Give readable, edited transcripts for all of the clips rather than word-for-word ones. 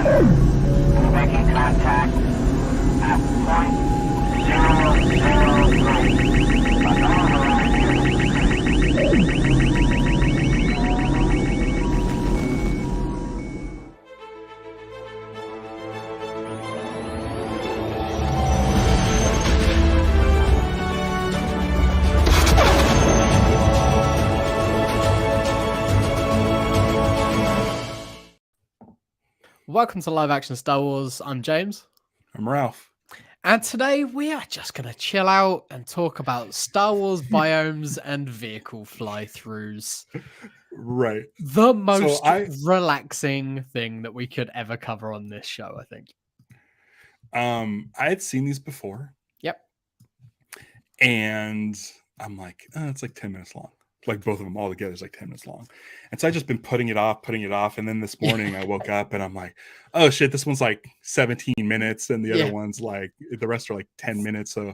1. Making contact at .003. Welcome to Live Action Star Wars. I'm James. I'm Ralph. And today we are just going to chill out and talk about Star Wars biomes and vehicle fly-throughs. Right. The most relaxing thing that we could ever cover on this show, I think. I had seen these before. Yep. And I'm like, it's like 10 minutes long. Like both of them all together is like 10 minutes long. And so I just been putting it off. And then this morning I woke up and I'm like, oh shit, this one's like 17 minutes. And the other one's like, the rest are like 10 minutes. So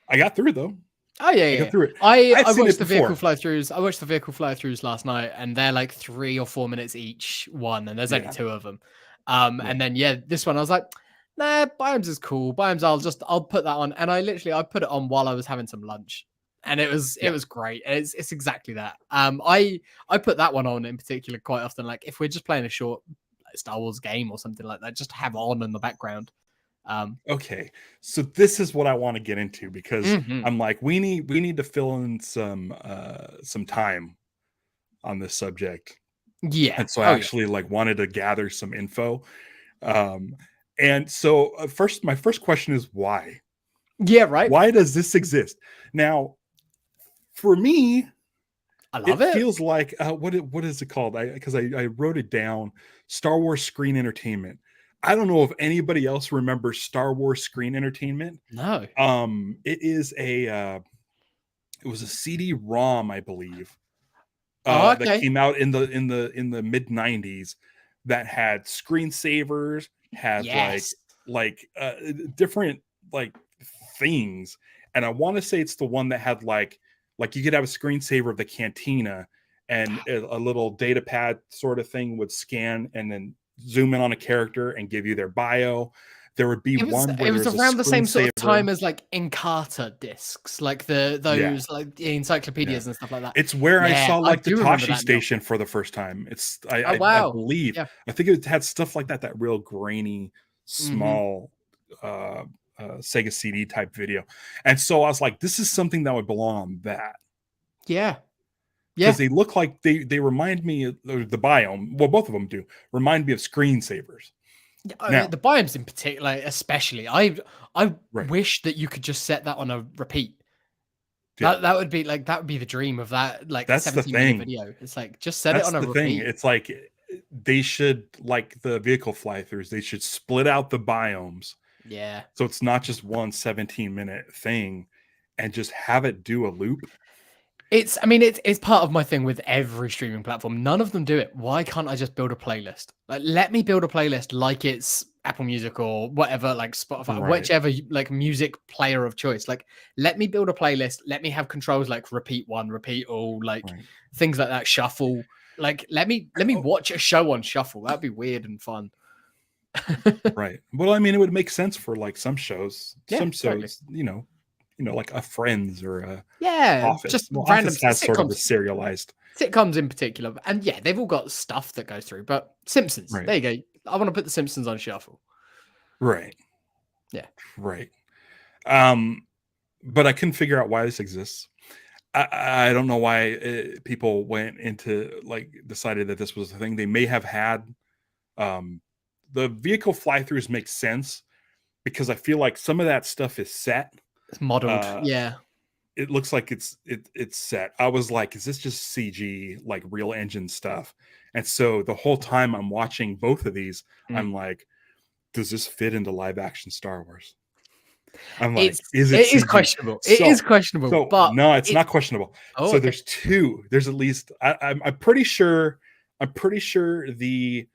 I got through it though. Oh yeah, I got through it. I watched the vehicle fly-throughs. I watched the vehicle fly-throughs last night, and they're like 3 or 4 minutes each one, and there's only 2 of them. And then this one I was like, nah, Biomes is cool. Biomes, I'll put that on. And I put it on while I was having some lunch. And it was great. It's exactly that. I put that one on in particular quite often. Like if we're just playing a short Star Wars game or something like that, just have on in the background. Okay, so this is what I want to get into because I'm like, we need to fill in some time on this subject. Yeah, and so I actually wanted to gather some info. And so my first question is why? Yeah, right. Why does this exist now? For me, I love it. It feels like what is it called? Because I wrote it down. Star Wars Screen Entertainment. I don't know if anybody else remembers Star Wars Screen Entertainment. No. It is it was a CD-ROM, I believe. Okay. That came out in the mid 90s that had screensavers, had like different like things, and I want to say it's the one that had like you could have a screensaver of the cantina and a little data pad sort of thing would scan and then zoom in on a character and give you their bio. There would be one where it was around the same sort of time as like Encarta discs, like those like the encyclopedias and stuff like that. It's where I saw like the Tashi station for the first time. It's I believe I think it had stuff like that real grainy, small Sega CD type video. And so I was like, this is something that would belong on that. Yeah. Because they look like they remind me of the biome. Well, both of them do remind me of screensavers. Now, the biomes in particular, especially, I wish that you could just set that on a repeat. Yeah. That would be the dream of that. Like that's the thing. Video. It's like just set it on a repeat. It's like they should, like the vehicle fly-throughs, they should split out the biomes. Yeah. So it's not just one 17-minute thing, and just have it do a loop. It's part of my thing with every streaming platform. None of them do it. Why can't I just build a playlist? Like, let me build a playlist like it's Apple Music or whatever, like Spotify, whichever like music player of choice. Like, let me build a playlist. Let me have controls like repeat one, repeat all, like things like that. Shuffle. Like, let me watch a show on shuffle. That'd be weird and fun. Right. Well, I mean, it would make sense for like some shows. Some shows, totally. you know, like a Friends or a Office. Just random Office has sort of a serialized sitcoms in particular, and they've all got stuff that goes through. But Simpsons, there you go. I want to put the Simpsons on shuffle. Right. Yeah. Right. But I couldn't figure out why this exists. I don't know why people went into decided that this was the thing. They may have had the vehicle fly-throughs make sense because I feel like some of that stuff is set. It's modeled. It looks like it's set. I was like, is this just CG, like real engine stuff? And so the whole time I'm watching both of these, I'm like, does this fit into live action Star Wars? I'm like, it is questionable. It is questionable, but no, it's not questionable. So there's two. There's at least I'm pretty sure the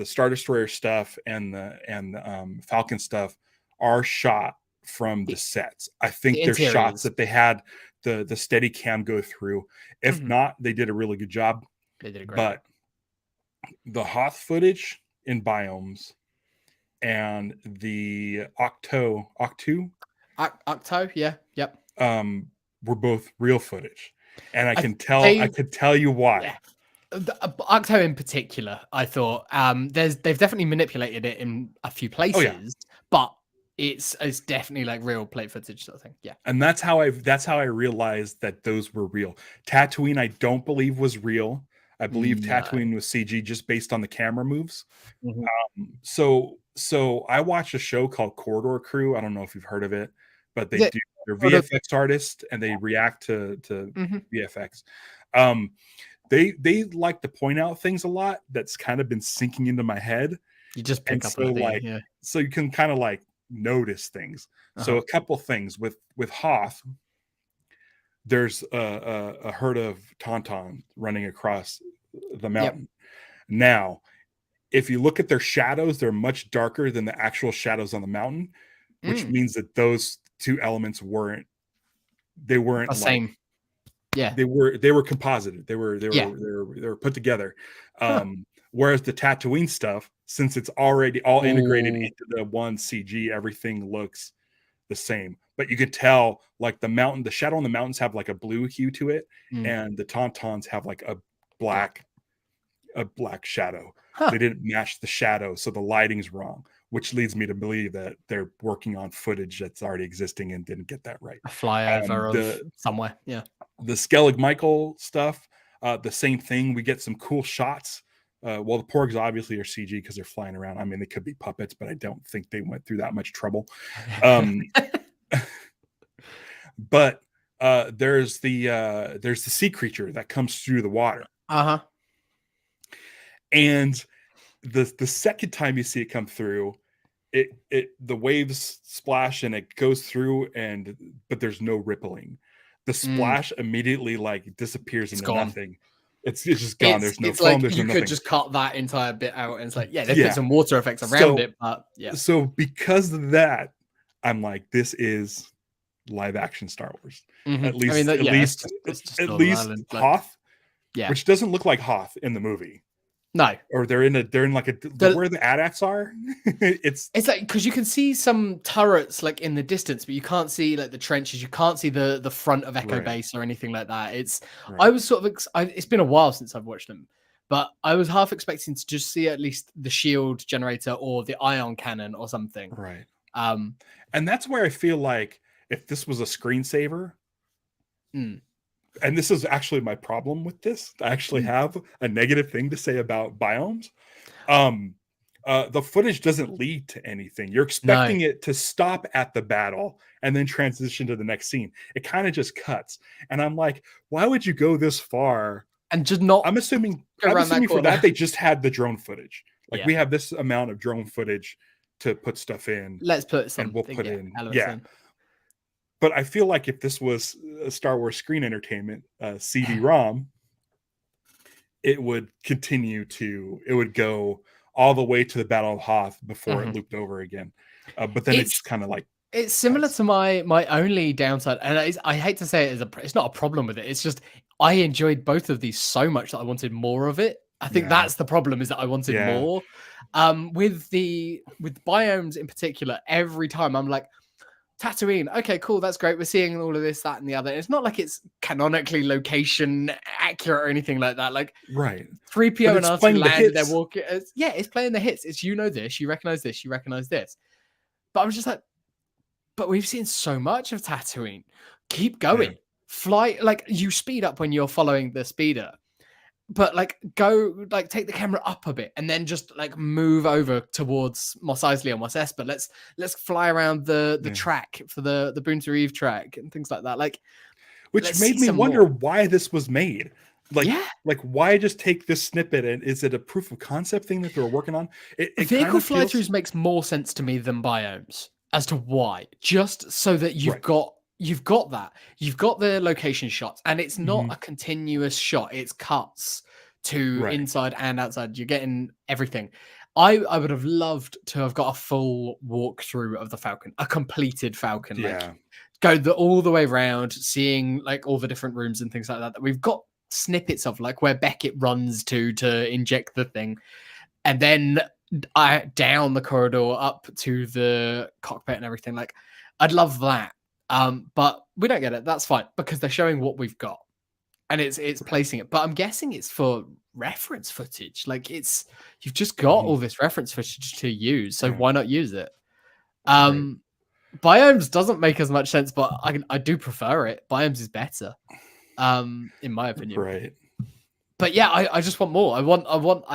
Star Destroyer stuff and the Falcon stuff are shot from the sets. I think they're shots that they had the steady cam go through. If not, they did a really good job. They did a great but the Hoth footage in Biomes and the Octo, Octo, yeah, yep. were both real footage, and I could tell you why. Yeah. Octo in particular, I thought they've definitely manipulated it in a few places, Oh yeah, but it's definitely like real plate footage sort of thing. Yeah, and that's how I realized that those were real. Tatooine, I don't believe was real. I believe no. Tatooine was CG just based on the camera moves. Mhm. So I watched a show called Corridor Crew. I don't know if you've heard of it, but Is it they're sort of? VFX artists and they react to Mhm. VFX. Um, they like to point out things a lot that's kind of been sinking into my head, You just and pick up so on it, do you? like Yeah. so you can kind of like notice things. So Uh-huh. a couple things with Hoth, there's a herd of tauntaun running across the Yep. mountain. Now, if you look at their shadows, they're much darker than the actual shadows on the mountain, which means that those two elements weren't The like same. Yeah. they were composited. They were put together. Huh. Whereas the Tatooine stuff, since it's already all integrated Ooh. into the one CG, everything looks the same. But you could tell like the shadow on the mountains have like a blue hue to it, Mm. and the tauntauns have like a black shadow. Huh. They didn't match the shadow, so the lighting's wrong, which leads me to believe that they're working on footage that's already existing and didn't get that right. A flyover of The somewhere. Yeah. Skellig Michael stuff, the same thing. We get some cool shots. Well, the Porgs obviously are CG because they're flying around. I mean, they could be puppets, but I don't think they went through that much trouble. But there's the sea creature that comes through the water. Uh-huh. And the second time you see it come through, the waves splash and it goes through, but there's no rippling. The splash immediately like disappears into gone. nothing. It's just gone. There's no foam. Like There's you no could nothing. just cut that entire bit out, and it's like, yeah, they put some water effects around So- it, but yeah. So because of that, I'm like, this is live action Star Wars. Mhm. At least, I mean, at least, it's just at Northern least Ireland, like, Hoth, yeah. which doesn't look like Hoth in the movie. No, Or they're in like where the AT-ATs are. it's like because you can see some turrets like in the distance, but you can't see like the trenches. You can't see the front of Echo Right. Base or anything like that. right. I was sort of it's been a while since I've watched them, but I was half expecting to just see at least the shield generator or the ion cannon or something. Right. And that's where I feel like if this was a screensaver, and this is actually my problem with this, I actually have a negative thing to say about Biomes. The footage doesn't lead to anything. You're expecting it to stop at the battle and then transition to the next scene. It kind of just cuts. And I'm like, why would you go this far? And just not. I'm assuming that for that, they just had the drone footage. Like we have this amount of drone footage to put stuff in. Let's put some. And we'll put in. Yeah. But I feel like if this was a Star Wars Screen Entertainment CD-ROM, it would go all the way to the Battle of Hoth before it looped over again. But then it's just kind of like it's similar to my only downside, and I hate to say it it's not a problem with it. It's just I enjoyed both of these so much that I wanted more of it. I think that's the problem, is that I wanted more. With Biomes in particular, every time I'm like, Tatooine, okay, cool, that's great. We're seeing all of this, that, and the other. It's not like it's canonically location accurate or anything like that. Like, 3PO and R2 land, they're walking. It's playing the hits. It's, you know this, you recognize this, you recognize this. But I was just like, but we've seen so much of Tatooine. Keep going. Fly, like, you speed up when you're following the speeder. But like take the camera up a bit and then just like move over towards Mos Eisley or Mos Espa. Let's fly around the track for the Boon Eve track and things like that. Like, which made me wonder why this was made. Like why just take this snippet, and is it a proof of concept thing that they were working on? Vehicle fly-throughs makes more sense to me than Biomes as to why. Just so that you've got that. You've got the location shots, and it's not a continuous shot. It's cuts to inside and outside. You're getting everything. I would have loved to have got a full walkthrough of the Falcon, a completed Falcon. Go all the way around, seeing like all the different rooms and things like that. We've got snippets of, like where Beckett runs to inject the thing. And then down the corridor up to the cockpit and everything. Like, I'd love that. But we don't get it. That's fine because they're showing what we've got, and it's placing it. But I'm guessing it's for reference footage. Like, you've just got all this reference footage to use, so why not use it? Biomes doesn't make as much sense, but I do prefer it. Biomes is better, in my opinion. Right. But yeah, I just want more. I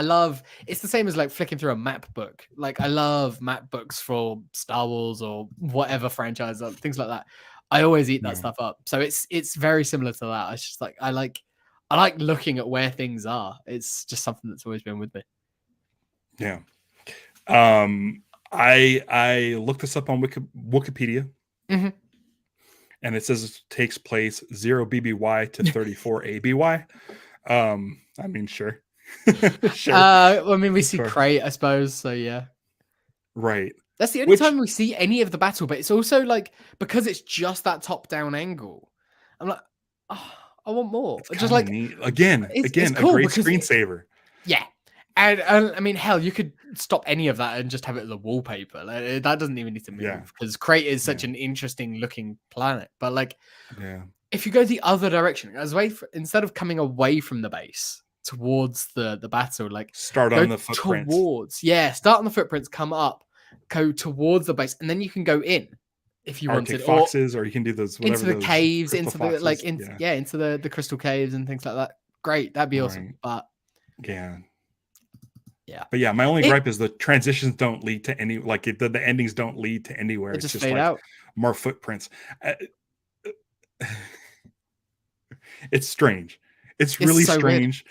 love. It's the same as like flicking through a map book. Like, I love map books for Star Wars or whatever franchise, things like that. I always eat that stuff up. So it's very similar to that. It's just like I like looking at where things are. It's just something that's always been with me. Yeah. I looked this up on Wikipedia, and it says it takes place 0 BBY to 34 ABY. I mean, sure. Sure. I mean, we see Crate, I suppose. So yeah. Right. That's the only time we see any of the battle, but it's also like because it's just that top-down angle. I'm like, oh, I want more. It's just like neat. Again, it's a cool great screensaver. Yeah. And I mean, hell, you could stop any of that and just have it as a wallpaper. Like, that doesn't even need to move because Crate is such an interesting looking planet. But like, if you go the other direction, instead of coming away from the base towards the battle, like start on the footprints. Start on the footprints, come up, go towards the base, and then you can go in if you Arctic wanted. Foxes, or you can do those into the caves, into the crystal caves and things like that. Great, that'd be awesome. But but yeah, my only gripe is the transitions don't lead to any, like the endings don't lead to anywhere. It's just fade out. More footprints. It's strange. It's really so strange,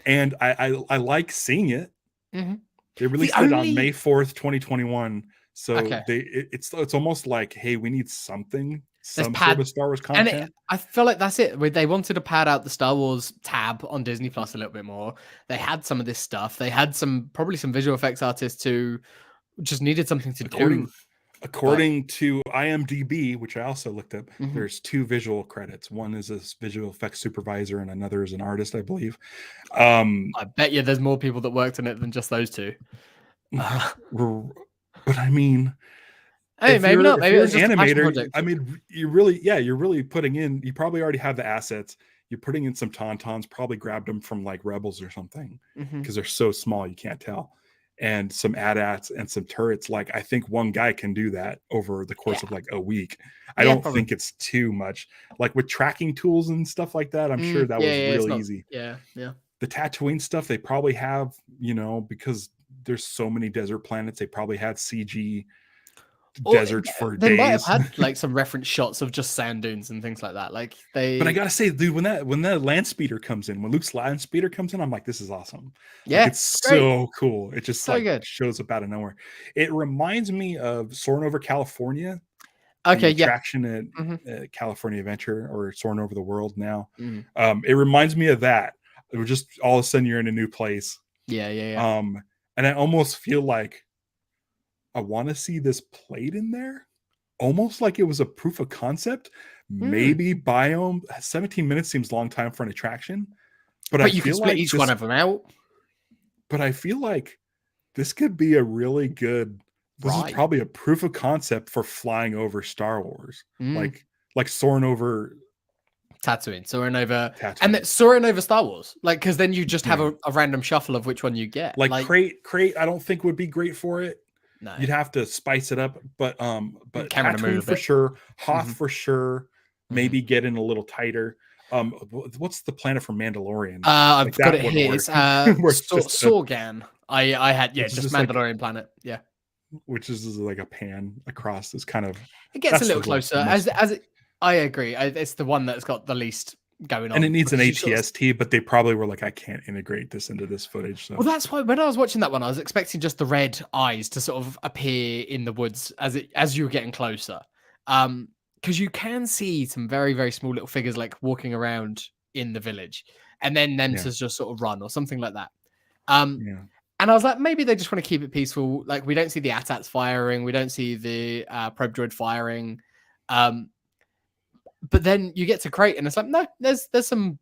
weird. And I like seeing it. They released it on May 4th, 2021. So it's almost like, hey, we need some sort of Star Wars content. And I feel like that's it. They wanted to pad out the Star Wars tab on Disney Plus a little bit more. They had some of this stuff. They had probably some visual effects artists who just needed something to do. According to IMDb, which I also looked up, there's 2 visual credits. One is a visual effects supervisor and another is an artist, I believe. I bet you there's more people that worked on it than just those 2. But I mean, hey, maybe not. Maybe it's an just animator. I mean, you're really putting in. You probably already have the assets. You're putting in some tauntauns. Probably grabbed them from like Rebels or something because they're so small you can't tell. And some AT-ATs and some turrets. Like, I think one guy can do that over the course of like a week. I don't think it's too much. Like with tracking tools and stuff like that, I'm sure that was real easy. Yeah. The Tatooine stuff, they probably have, because there's so many desert planets, they probably had CG deserts for days. They might have had like some reference shots of just sand dunes and things like that. But I gotta say, dude, when that land speeder comes in, when Luke's land speeder comes in, I'm like, this is awesome. Yeah, it's so cool. It just so good. Shows up out of nowhere. It reminds me of Soaring Over California. Okay, attraction at California Adventure, or Soaring Over the World now. It reminds me of that. It was just all of a sudden you're in a new place. Yeah. And I almost feel like I want to see this played in there, almost like it was a proof of concept. Maybe Biome. 17 minutes seems a long time for an attraction, but you can split each one of them out. But I feel like this could be a really good. This is probably a proof of concept for flying over Star Wars, like soaring over Tatooine, and then soaring over Star Wars, like, because then you just have a random shuffle of which one you get. Like Crate, I don't think would be great for it. No, you'd have to spice it up, but Tatooine for sure, Hoth for sure, maybe get in a little tighter. What's the planet from Mandalorian? I've got it here. It's Sorgan. I had just Mandalorian like, planet. Yeah, which is like a pan across. Is kind of it gets a little closer as it. I agree. It's the one that's got the least going on, and it needs an ATST. But they probably were like, I can't integrate this into this footage. So. Well, that's why when I was watching that one, I was expecting just the red eyes to sort of appear in the woods as you were getting closer, because you can see some very, very small little figures like walking around in the village, and then them to just sort of run or something like that. And I was like, maybe they just want to keep it peaceful. Like, we don't see the AT-ATs firing, we don't see the probe droid firing. But then you get to Crate, and it's like, no, there's some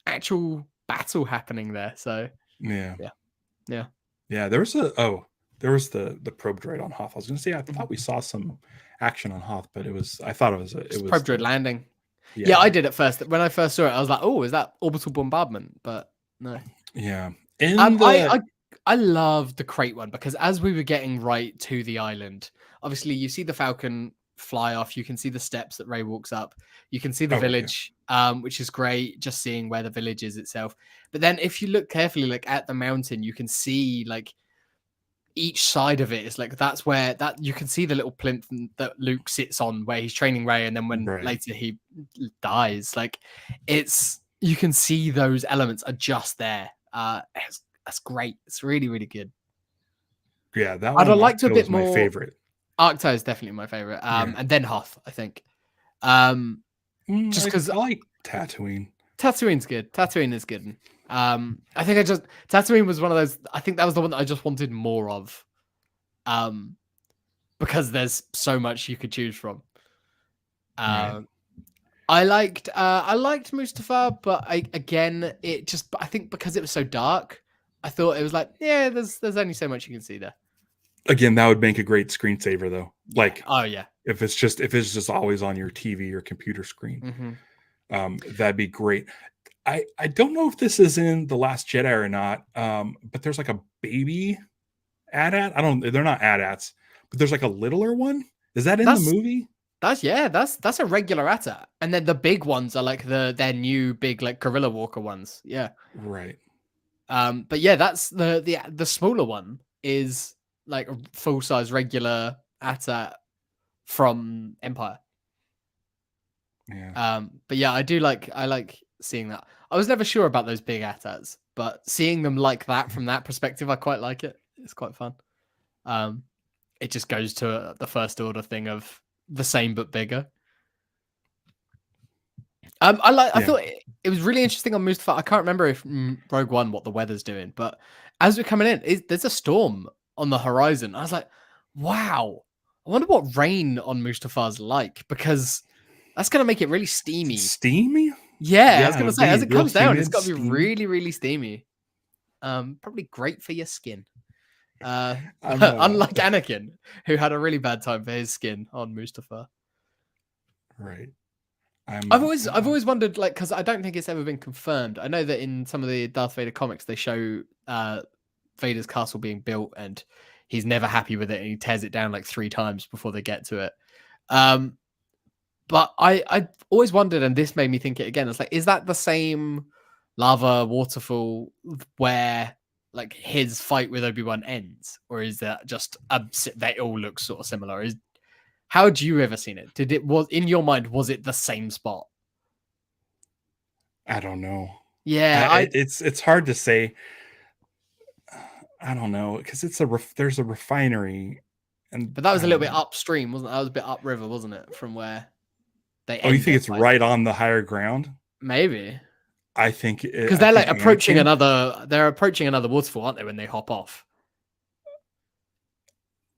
actual battle happening there. So yeah. There was There was the probe droid on Hoth. I was going to say I thought we saw some action on Hoth, but I thought it was probe droid the, landing. yeah. Yeah, I did at first. When I first saw it, I was like, "Oh, is that orbital bombardment?" But no. Yeah. I love the crate one because as we were getting right to the island, obviously you see the Falcon fly off. You can see the steps that Rey walks up. You can see the village, which is great. Just seeing where the village is itself. But then if you look carefully, like at the mountain, you can see like each side of it is like that's where that you can see the little plinth that Luke sits on where he's training Rey, and then when later he dies, like it's you can see those elements are just there. That's great. It's really, really good. Yeah, that I'd one have liked a bit my more. favorite. Arcto is definitely my favorite. And then Hoth, I think. Just because I like Tatooine. Tatooine's good. Tatooine is good. I think Tatooine was one of those. I think that was the one that I just wanted more of. Because there's so much you could choose from. Right. I liked Mustafar, but I think because it was so dark, I thought it was like, yeah, there's only so much you can see there. Again, that would make a great screensaver though. Yeah. Like, oh yeah, if it's just always on your TV or computer screen, that'd be great. I don't know if this is in The Last Jedi or not, but there's like a baby AT-AT. They're not AT-ATs, but there's like a littler one. Is that in the movie? That's a regular AT-AT, and then the big ones are like their new big like Gorilla Walker ones. Yeah, right. But yeah, that's the smaller one is like a full size regular AT-AT from Empire. Yeah. But yeah, I like seeing that. I was never sure about those big AT-ATs, but seeing them like that from that perspective, I quite like it. It's quite fun. It just goes to the First Order thing of the same but bigger. I thought it was really interesting on Mustafar. I can't remember if Rogue One what the weather's doing, but as we're coming in, there's a storm on the horizon. I was like, wow, I wonder what rain on Mustafar's like, because that's gonna make it really steamy. Steamy? Yeah, I was gonna say as it comes down, it's got to be steamy. really, really steamy. Probably great for your skin. Unlike Anakin, who had a really bad time for his skin on Mustafar. Right. I've always wondered, like, because I don't think it's ever been confirmed. I know that in some of the Darth Vader comics, they show Vader's castle being built, and he's never happy with it, and he tears it down like 3 times before they get to it. But I always wondered, and this made me think it again. It's like, is that the same lava waterfall where like his fight with Obi-Wan ends, or is that just they all look sort of similar? How had you ever seen it? In your mind, was it the same spot? I don't know. Yeah, it's hard to say. I don't know, because there's a refinery, but that was a little bit upstream, wasn't it? That was a bit upriver, wasn't it, from where they? Oh, you think it's right on the higher ground? Maybe. I think because they're like approaching another. They're approaching another waterfall, aren't they? When they hop off.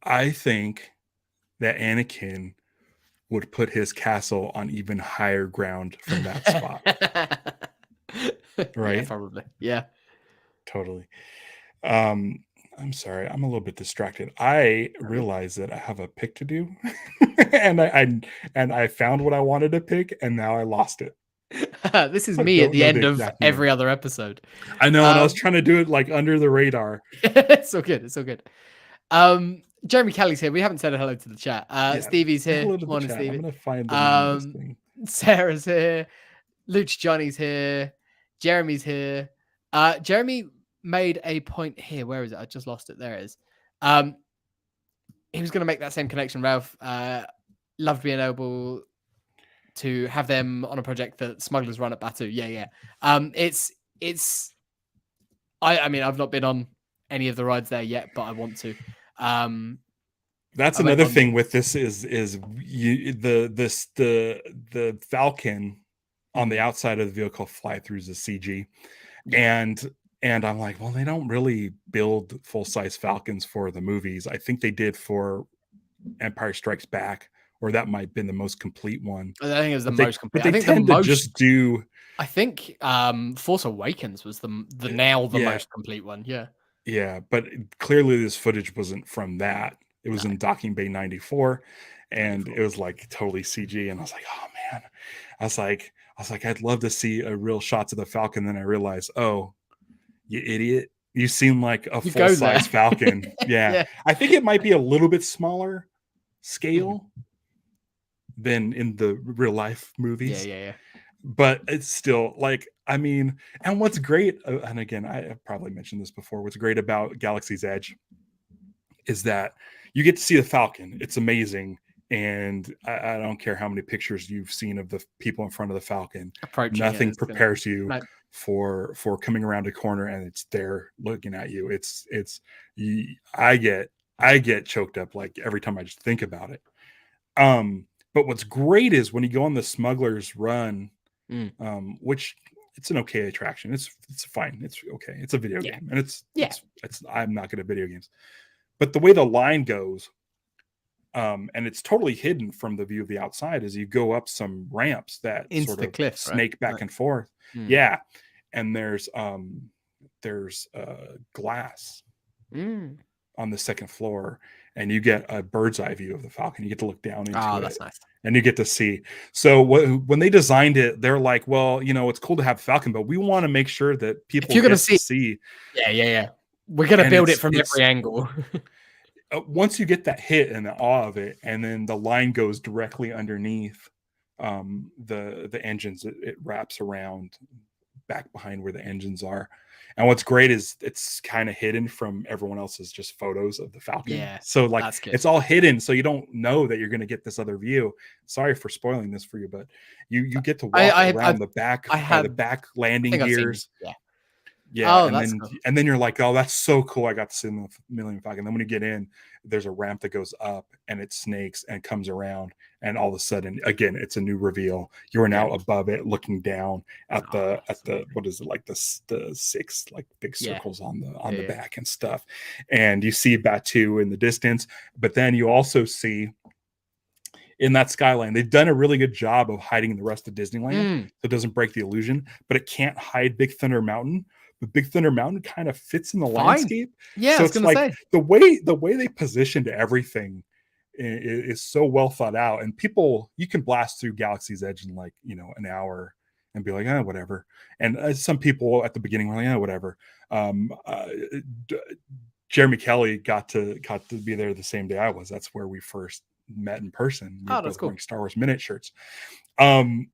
I think that Anakin would put his castle on even higher ground from that spot. Right? Yeah, probably. Yeah. Totally. I'm sorry, I'm a little bit distracted. I realized that I have a pick to do, and I found what I wanted to pick, and now I lost it. This is me at the end of every other episode. I know, and I was trying to do it like under the radar. It's so good. It's so good. Jeremy Kelly's here. We haven't said hello to the chat. Stevie's here. Morning, Stevie. I'm gonna find the thing. Sarah's here. Luch Johnny's here. Jeremy's here. Jeremy made a point here. Where is it? I just lost it. There it is. He was going to make that same connection. Ralph loved being able to have them on a project that smugglers run at Batu. Yeah. I mean, I've not been on any of the rides there yet, but I want to. That's another thing with this is the Falcon on the outside of the vehicle Flythroughs is CG, and I'm like, well, they don't really build full-size Falcons for the movies. I think they did for Empire Strikes Back, or that might have been the most complete one. I think it was the most complete. But they tend to just do. I think Force Awakens was the most complete one. Yeah. Yeah, but clearly this footage wasn't from that. It was No, in Docking Bay 94, and 94. it was like totally CG. And I was like, oh man, I was like, I'd love to see a real shots of the Falcon. Then I realized, oh, you idiot, you seem like a You full go there. size Falcon. Yeah, Yeah. I think it might be a little bit smaller Mhm. scale than in the real life Yeah, movies, yeah, yeah. but it's still like, I mean, and what's great, and again, I've probably mentioned this before, what's great about Galaxy's Edge is that you get to see the Falcon. It's amazing. And I don't care how many pictures you've seen of the people in front of the Falcon. Approaching it Nothing is gonna prepares you no. for coming around a corner and it's there looking at you. I get choked up like every time I just think about it. But what's great is when you go on the Smuggler's Run, Mm. which it's an okay attraction. It's fine. It's okay. It's a video Yeah. game, and Yeah. it's I'm not good at video games, but the way the line goes, and it's totally hidden from the view of the outside as you go up some ramps that Into sort the of cliff, right? snake back Like, and forth. mm. Yeah, and there's glass Mm. on the second floor, and you get a bird's eye view of the Falcon. You get to look down into Oh, it, that's nice. and you get to see. So when they designed it, they're like, well, it's cool to have Falcon, but we want to make sure that If people you're gonna get to see see. yeah, yeah, yeah. We're gonna And build it it's from it's every angle. once you get that hit and the awe of it, and then the line goes directly underneath the engines, it wraps around back behind where the engines are. And what's great is it's kind of hidden from everyone else's just photos of the Falcon. Yeah, So like that's good. it's all hidden, so you don't know that you're going to get this other view. Sorry for spoiling this for you, but you get to walk around the back by the back I landing think I've seen gears. yeah. Yeah, Oh, and that's then cool. and then you're like, oh, that's so cool. I got to see the Millennium Falcon. And then when you get in, there's a ramp that goes up and it snakes and comes around, and all of a sudden, again, it's a new reveal. You are now Yeah. above it, looking down at Oh, the what is it, like the six like big yeah. circles on the Yeah. back and stuff, and you see Batu in the distance, but then you also see in that skyline, they've done a really good job of hiding the rest of Disneyland, so Mm. it doesn't break the illusion, but it can't hide Big Thunder Mountain. But Big Thunder Mountain kind of fits in the Fine. landscape. Yeah, I So was it's gonna like say. the way they positioned everything is so well thought out. And people, you can blast through Galaxy's Edge in like, an hour and be like, whatever. And some people at the beginning were like, whatever. Um, uh, Jeremy Kelly got to be there the same day I was. That's where we first met in person. We were Oh, that's both cool. wearing Star Wars Minute shirts. And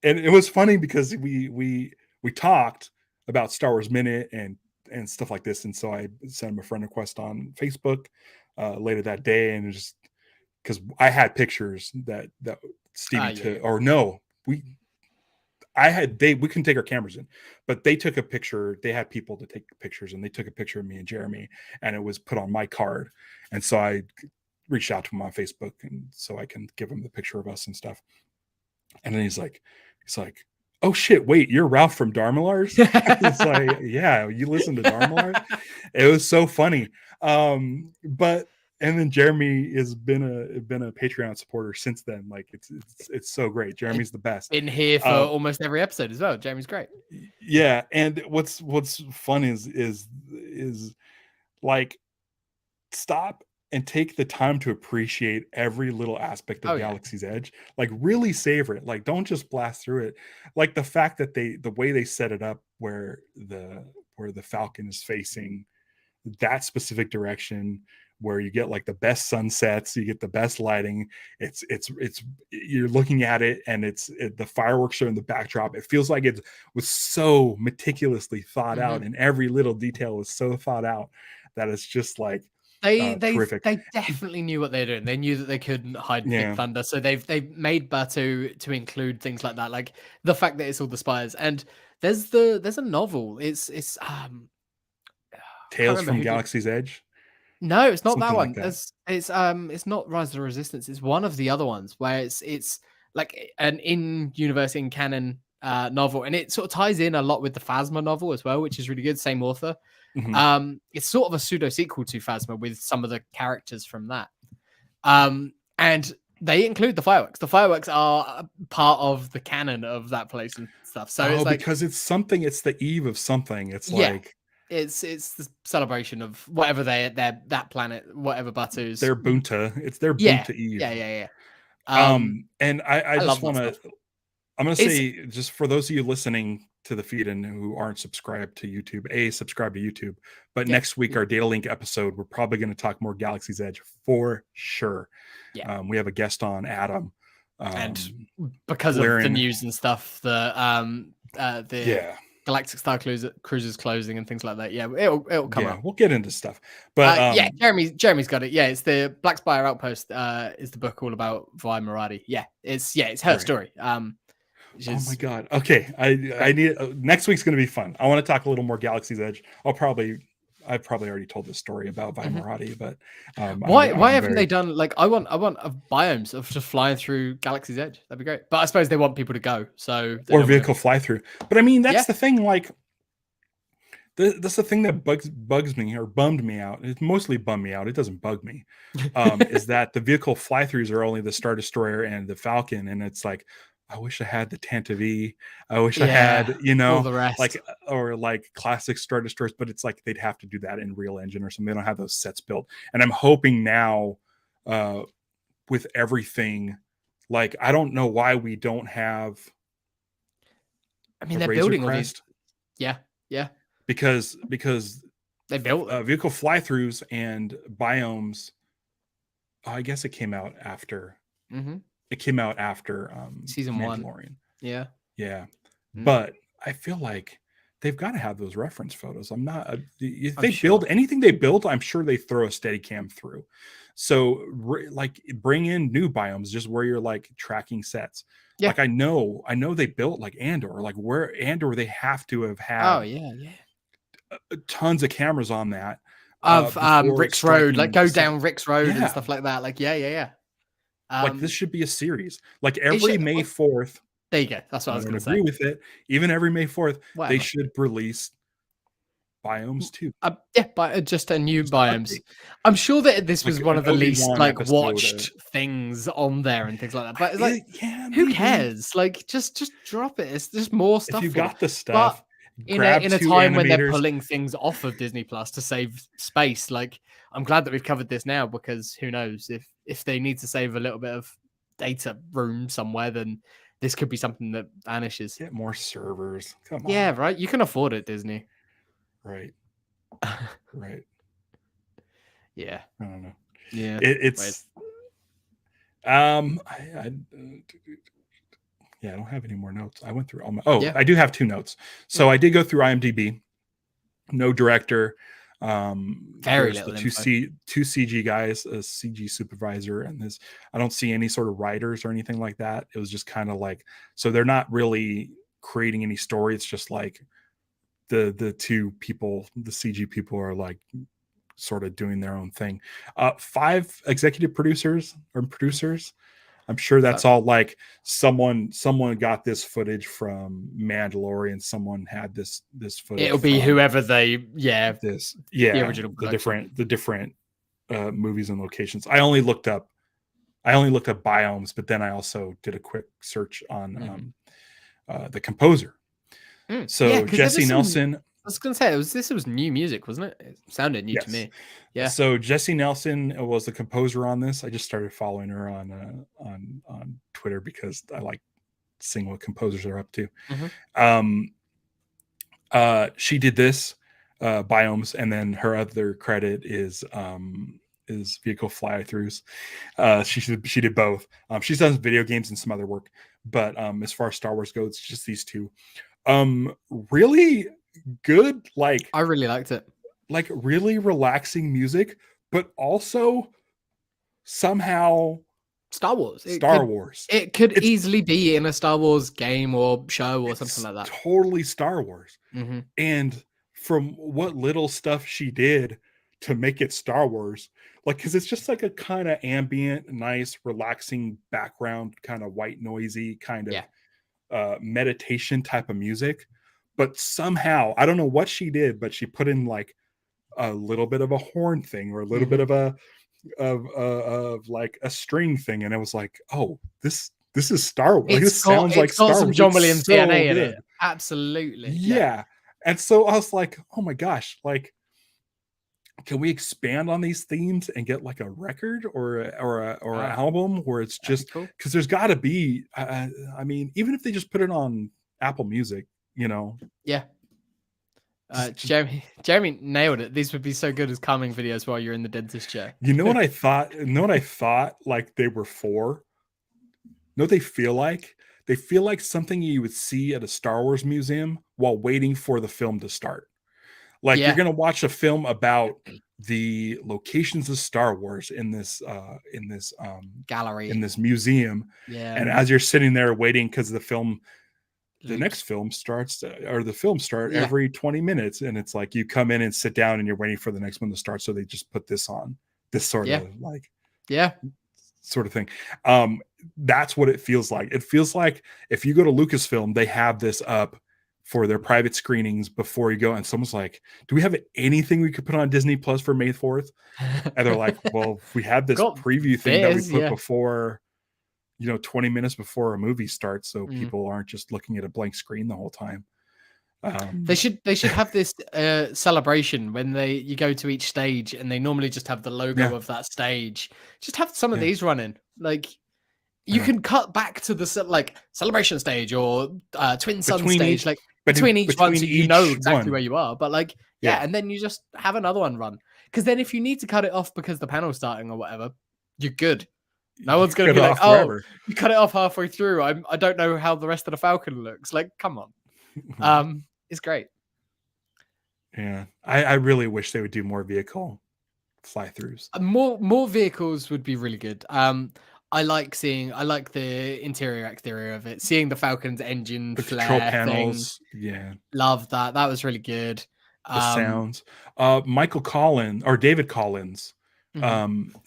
it was funny because we talked about Star Wars Minute and stuff like this. And so I sent him a friend request on Facebook later that day, and just because I had pictures that Stevie took, or no, we couldn't take our cameras in, but they took a picture. They had people to take pictures, and they took a picture of me and Jeremy, and it was put on my card. And so I reached out to him on Facebook, and so I can give him the picture of us and stuff. And then he's like, oh shit, wait, you're Ralph from Dharmalars? It's like, yeah, you listen to Dharmalars? It was so funny. But and then Jeremy has been a Patreon supporter since then. Like it's so great. Jeremy's the best. Been here for almost every episode as well. Jeremy's great. Yeah, and what's fun is like, stop and take the time to appreciate every little aspect of Galaxy's Edge. Like really savor it. Like don't just blast through it. Like the fact that the way they set it up where the Falcon is facing that specific direction, where you get like the best sunsets, you get the best lighting. It's you're looking at it, and the fireworks are in the backdrop. It feels like it was so meticulously thought out, and every little detail was so thought out that it's just like terrific. They definitely knew what they're doing. They knew that they couldn't hide Big Thunder, so they've made Batu to include things like that, like the fact that it's all the spires. And there's a novel. It's Tales from Galaxy's Edge. No, it's not Something that one. like that. It's not Rise of the Resistance. It's one of the other ones where it's like an in-universe, in canon novel, and it sort of ties in a lot with the Phasma novel as well, which is really good. Same author. It's sort of a pseudo sequel to Phasma with some of the characters from that. And they include the fireworks. The fireworks are part of the canon of that place and stuff. So it's like, because it's something. It's the eve of something. It's like It's the celebration of whatever that planet, whatever Batu's. Their Bunta. It's their Yeah, Bunta Eve. yeah. And I just love that want to. stuff. I'm going to say, just for those of you listening to the feed and who aren't subscribed to YouTube, subscribe to YouTube. But next week, our Data Link episode, we're probably going to talk more Galaxy's Edge for sure. Yeah. We have a guest on, Adam. And because of the news and stuff, the Galactic Star Cruises closing and things like that. Yeah, it'll come up. We'll get into stuff. But Jeremy's got it. Yeah, it's the Black Spire Outpost. Is the book all about Vi Moradi? Yeah, it's her story. Oh my god. Okay, I need next week's going to be fun. I want to talk a little more Galaxy's Edge. I've probably already told this story about Vi Moradi, but why haven't they done like I want a Biomes of just flying through Galaxy's Edge? That'd be great. But I suppose they want people to go, so or vehicle fly through. But I mean, that's the thing. Like, that's the thing that bugs me or bummed me out. It mostly bummed me out. It doesn't bug me. Is that the vehicle fly throughs are only the Star Destroyer and the Falcon, and it's like, I wish I had the Tantive. I wish I had, all the rest. like classic Star Destroyers, but it's like they'd have to do that in real engine or something. They don't have those sets built. And I'm hoping now, with everything, like, I don't know why we don't have. I mean, they're building all these. Yeah. Because they built vehicle fly-throughs and Biomes. I guess it came out after. Mm-hmm. It came out after season Mandalorian. 1. Yeah. But I feel like they've got to have those reference photos. I'm not. If they build anything they build, I'm sure they throw a Steadicam through. So like bring in new biomes, just where you're like tracking sets. Yeah. Like I know they built like Andor, like where Andor they have to have had. Oh yeah. Tons of cameras on that. Of Rick's Road, like go down Rick's Road and stuff like that. Like yeah. Like this should be a series. Like every May 4th. There you go. That's what I was going to say. Agree with it. Even every May 4th, they should release Biomes too. Just a new Biomes. I'm sure that this was one of the least like watched things on there and things like that. But it's like, who cares? Like, just drop it. It's just more stuff. If you got the stuff. In a time when they're pulling things off of Disney Plus to save space, like I'm glad that we've covered this now, because who knows if they need to save a little bit of data room somewhere, then this could be something that vanishes. Get more servers. Come on. Yeah, right. You can afford it, Disney. Right. Yeah. I don't know. Yeah. It's I don't have any more notes. I went through all my. I do have 2 notes. So I did go through IMDb. No director. Very little. The two CG guys, a CG supervisor, and this. I don't see any sort of writers or anything like that. It was just kind of like, so they're not really creating any story. It's just like the 2 people, the CG people, are like sort of doing their own thing. 5 executive producers. I'm sure that's all like someone got this footage from Mandalorian. Someone had this footage. It'll be whoever they the original the different movies and locations. I only looked up Biomes, but then I also did a quick search on the composer. So Jesse Nelson. I was going to say this was new music, wasn't it? It sounded new to me. Yeah. So Jesse Nelson was the composer on this. I just started following her on Twitter because I like seeing what composers are up to. She did this Biomes, and then her other credit is vehicle fly-throughs. She did both. She's done video games and some other work, but as far as Star Wars goes, it's just these 2. Really good, like I really liked it. Like really relaxing music, but also somehow Star Wars. It could easily be in a Star Wars game or show or something like that. Totally Star Wars. And from what little stuff she did to make it Star Wars, like, because it's just like a kind of ambient, nice, relaxing background, kind of white noisy kind of meditation type of music. But somehow, I don't know what she did, but she put in like a little bit of a horn thing or a little bit of like a string thing, and it was like, oh, this is Star Wars. This sounds like Star Wars. Some John Williams DNA in it. Absolutely. Yeah. And so I was like, oh my gosh, like, can we expand on these themes and get like a record or an album where it's just cool. because there's got to be, I mean, even if they just put it on Apple Music, you know. Yeah. Jeremy nailed it. These would be so good as calming videos while you're in the dentist chair. You know what I thought? Like they were for? You know what they feel like? They feel like something you would see at a Star Wars museum while waiting for the film to start. Like you're gonna watch a film about the locations of Star Wars in this gallery, in this museum. Yeah. And as you're sitting there waiting, because the next film starts, or the film start every 20 minutes, and it's like you come in and sit down and you're waiting for the next one to start. So they just put this on, this sort of like sort of thing. That's what it feels like. It feels like if you go to Lucasfilm, they have this up for their private screenings before you go, and someone's like, do we have anything we could put on Disney Plus for May 4th? And they're like, well, we had this preview thing that we put before, 20 minutes before a movie starts, so people aren't just looking at a blank screen the whole time. They should have this celebration when you go to each stage, and they normally just have the logo of that stage. Just have some of these running. Like you can cut back to the celebration stage or Twin Sun stage, like between each one, so you know exactly where you are. But like and then you just have another one run, because then if you need to cut it off because the panel's starting or whatever, you're good. No one's going to be like, oh, you cut it off halfway through. I don't know how the rest of the Falcon looks. Like, come on. It's great. Yeah. I really wish they would do more vehicle fly-throughs. More vehicles would be really good. I like the interior exterior of it. Seeing the Falcon's engine, the flare control panels. thing. Yeah. Love that. That was really good. The sounds. David Collins.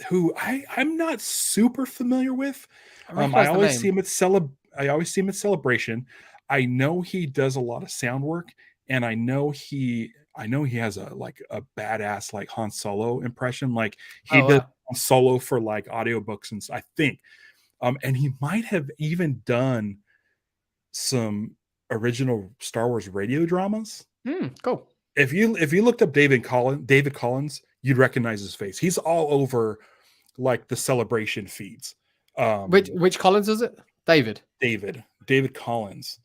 Who I'm not super familiar with. I always see him at Celebration. I know he does a lot of sound work, and I know he has a badass like Han Solo impression. Like he did Han Solo for like audiobooks, and I think and he might have even done some original Star Wars radio dramas. Cool. If you looked up David Collins, you'd recognize his face. He's all over like the Celebration feeds. Which Collins is it? David Collins.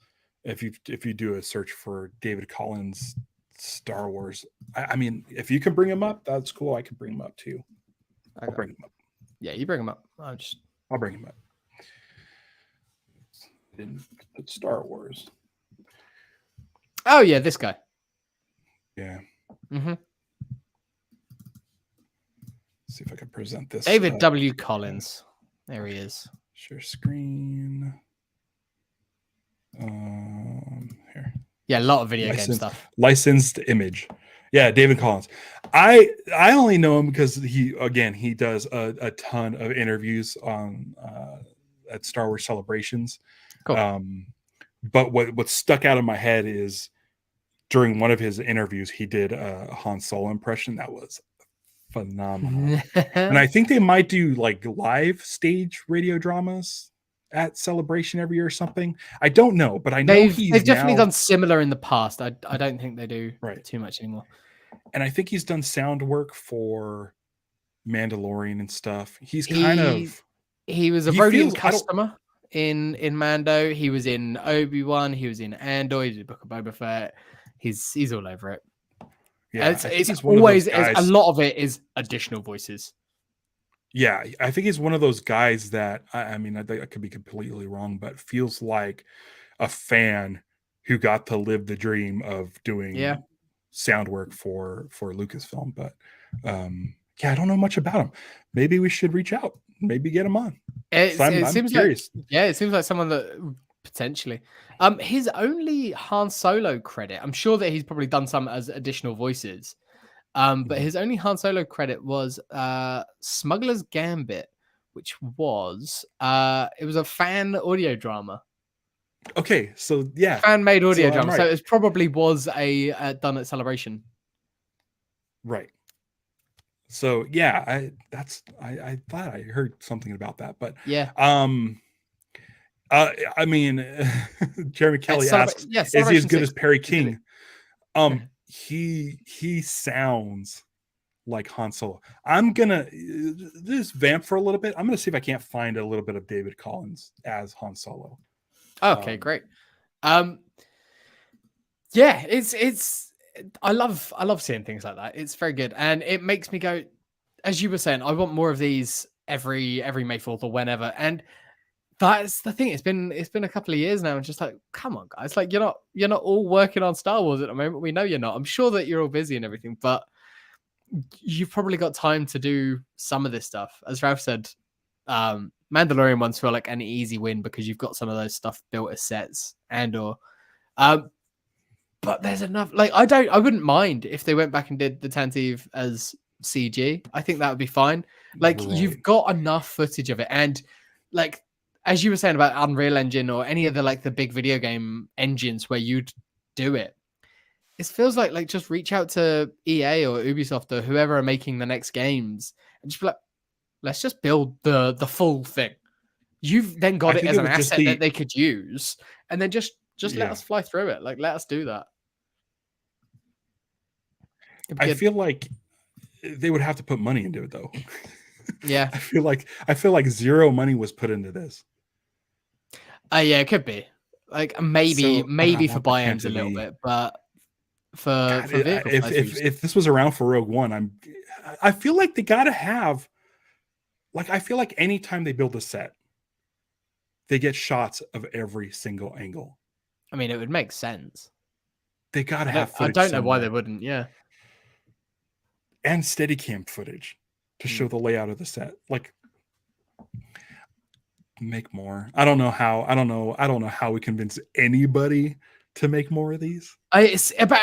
If you do a search for David Collins Star Wars, I mean, if you can bring him up, that's cool. I can bring him up too. I'll bring him up. Yeah, you bring him up. I'll bring him up. Didn't put Star Wars. Oh yeah, this guy. Yeah. See if I can present this. David W. Collins. There he is. Share screen. Here. Yeah, a lot of video game stuff. Licensed image. Yeah, David Collins. I only know him because he does a ton of interviews on at Star Wars Celebrations. Cool. But what stuck out of my head is during one of his interviews, he did a Han Solo impression that was phenomenal. And I think they might do like live stage radio dramas at Celebration every year or something. I don't know, but I know they've definitely done similar in the past. I don't think they do too much anymore. And I think he's done sound work for Mandalorian and stuff. He was a Rhodian customer in Mando. He was in Obi-Wan. He was in Andor. He did Book of Boba Fett. He's all over it. Yeah, it's always a lot of it is additional voices. Yeah, I think he's one of those guys that I mean, I think I could be completely wrong, but feels like a fan who got to live the dream of doing sound work for Lucasfilm. But I don't know much about him. Maybe we should reach out. Maybe get him on. I'm curious. It seems like someone that potentially. His only Han Solo credit, I'm sure that he's probably done some as additional voices. But his only Han Solo credit was Smuggler's Gambit, which was it was a fan audio drama. Okay, so yeah, fan-made audio drama. Right. So it probably was a done at Celebration. Right. So yeah, I thought I heard something about that, but yeah. I mean, Jeremy Kelly asks, "Is he as good as Perry King?" He sounds like Han Solo. I'm gonna just vamp for a little bit. I'm gonna see if I can't find a little bit of David Collins as Han Solo. Okay, great. Yeah, it's I love seeing things like that. It's very good, and it makes me go, as you were saying, I want more of these every May 4th or whenever. And that's the thing. It's been a couple of years now, and just like, come on, guys, like you're not all working on Star Wars at the moment. We know you're not. I'm sure that you're all busy and everything, but you've probably got time to do some of this stuff. As Ralph said, Mandalorian ones feel like an easy win because you've got some of those stuff built as sets or but there's enough. Like I wouldn't mind if they went back and did the Tantive as CG. I think that would be fine. Like you've got enough footage of it, and like as you were saying about Unreal Engine or any of the like the big video game engines where you'd do it. It feels like just reach out to EA or Ubisoft or whoever are making the next games and just be like, let's just build the full thing. You've then got it as an asset that they could use, and then just let us fly through it. Like, let us do that. I feel like they would have to put money into it, though. Yeah, I feel like zero money was put into this. Yeah, it could be. Like maybe for Biomes a little bit, but for if this was around for Rogue One, I feel like they gotta have. Like, I feel like anytime they build a set, they get shots of every single angle. I mean, it would make sense. They gotta have footage. I don't know why they wouldn't. Yeah, and Steadicam footage to show the layout of the set. Like, make more. I don't know how we convince anybody to make more of these. I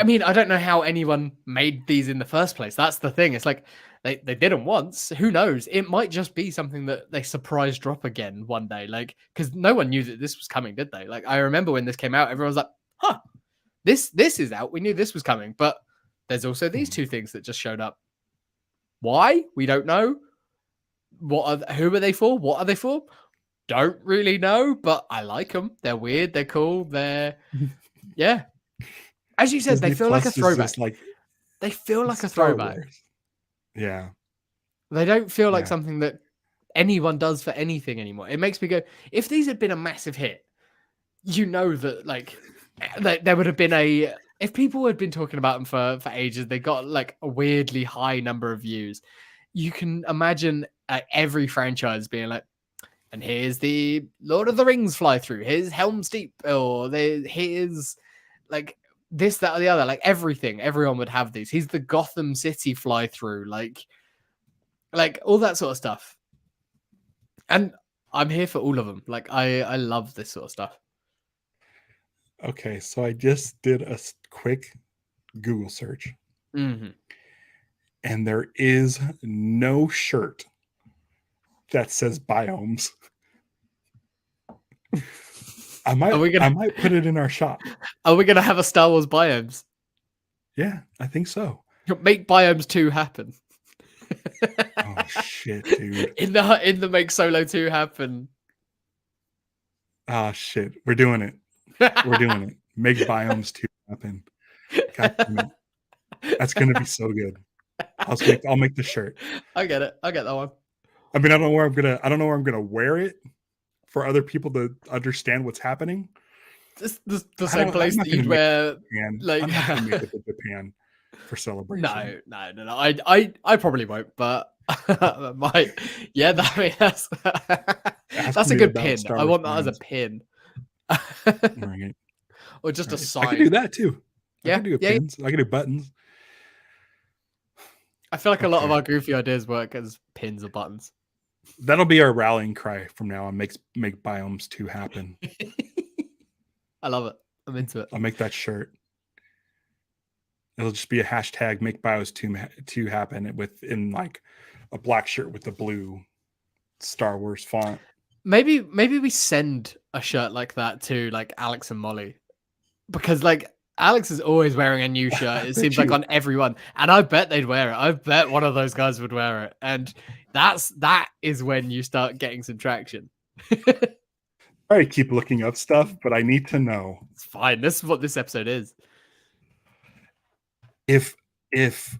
mean, I don't know how anyone made these in the first place. That's the thing. It's like they did them once. Who knows? It might just be something that they surprise drop again one day. Like, because no one knew that this was coming, did they? Like, I remember when this came out, everyone was like, "Huh, this is out. We knew this was coming." But there's also these two things that just showed up. Why? We don't know. Who are they for? What are they for? Don't really know, but I like them. They're weird. They're cool. Yeah. As you said, they feel like a throwback. They feel like a throwback. Yeah. They don't feel like something that anyone does for anything anymore. It makes me go, if these had been a massive hit, you know that like there would have been if people had been talking about them for ages, they got like a weirdly high number of views. You can imagine every franchise being like, and here's the Lord of the Rings fly through. Here's Helm's Deep, or here's like this, that, or the other. Like everything, everyone would have these. He's the Gotham City fly through, like all that sort of stuff. And I'm here for all of them. Like I love this sort of stuff. Okay, so I just did a quick Google search, and there is no shirt that says Biomes. I might put it in our shop. Are we gonna have a Star Wars Biomes? Yeah, I think so. Make Biomes 2 happen. Oh shit, dude! In the make Solo 2 happen. Oh shit, we're doing it. We're doing it. Make Biomes 2 happen. God damn it. That's gonna be so good. I'll make the shirt. I get it. I get that one. I mean, I don't know where I'm gonna wear it for other people to understand what's happening. The same place that you'd wear. Like, I'm not gonna make it to Japan for celebration. No. I probably won't, but I might. Yeah, that's a good pin. I want that as a pin. Right. Or just a sign. I can do that too. Yeah, I can do pins. I can do buttons. I feel like a lot of our goofy ideas work as pins or buttons. That'll be our rallying cry from now on. Make Biomes 2 happen. I love it. I'm into it. I'll make that shirt. It'll just be a hashtag make Biomes 2 happen in like a black shirt with the blue Star Wars font. Maybe we send a shirt like that to like Alex and Molly, because like Alex is always wearing a new shirt. It seems like on everyone, and I bet they'd wear it. I bet one of those guys would wear it, and that is when you start getting some traction. I keep looking up stuff, but I need to know. It's fine. This is what this episode is. if if